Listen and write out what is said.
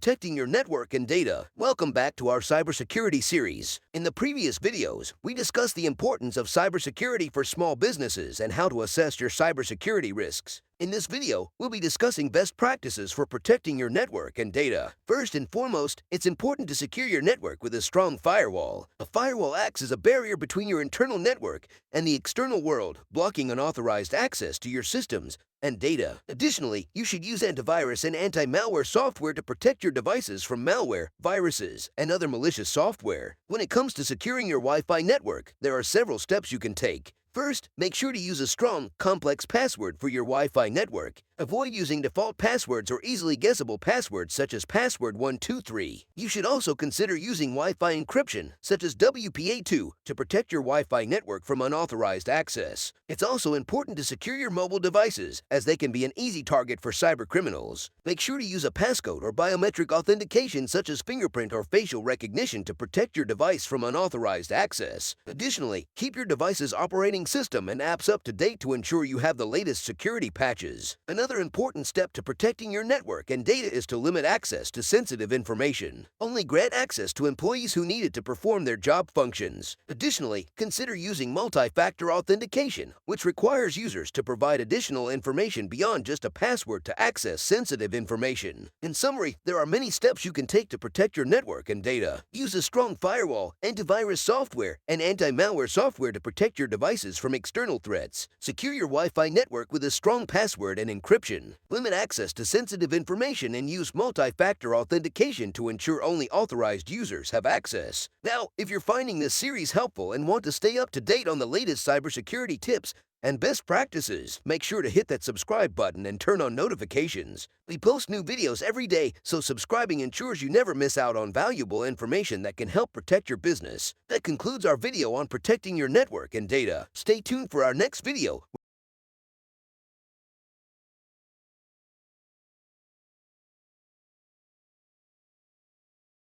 protecting your network and data. Welcome back to our cybersecurity series. In the previous videos, we discussed the importance of cybersecurity for small businesses and how to assess your cybersecurity risks. In this video, we'll be discussing best practices for protecting your network and data. First and foremost, it's important to secure your network with a strong firewall. A firewall acts as a barrier between your internal network and the external world, blocking unauthorized access to your systems and data. Additionally, you should use antivirus and anti-malware software to protect your devices from malware, viruses, and other malicious software. When it comes to securing your Wi-Fi network, there are several steps you can take. First, make sure to use a strong, complex password for your Wi-Fi network. Avoid using default passwords or easily guessable passwords such as password123. You should also consider using Wi-Fi encryption, such as WPA2, to protect your Wi-Fi network from unauthorized access. It's also important to secure your mobile devices, as they can be an easy target for cybercriminals. Make sure to use a passcode or biometric authentication such as fingerprint or facial recognition to protect your device from unauthorized access. Additionally, keep your device's operating system and apps up to date to ensure you have the latest security patches. Another important step to protecting your network and data is to limit access to sensitive information. Only grant access to employees who need it to perform their job functions. Additionally, consider using multi-factor authentication, which requires users to provide additional information beyond just a password to access sensitive information. In summary, there are many steps you can take to protect your network and data. Use a strong firewall, antivirus software, and anti-malware software to protect your devices from external threats. Secure your Wi-Fi network with a strong password and encryption. Limit access to sensitive information and use multi-factor authentication to ensure only authorized users have access. Now, if you're finding this series helpful and want to stay up to date on the latest cybersecurity tips and best practices, make sure to hit that subscribe button and turn on notifications. We post new videos every day, so subscribing ensures you never miss out on valuable information that can help protect your business. That concludes our video on protecting your network and data. Stay tuned for our next video,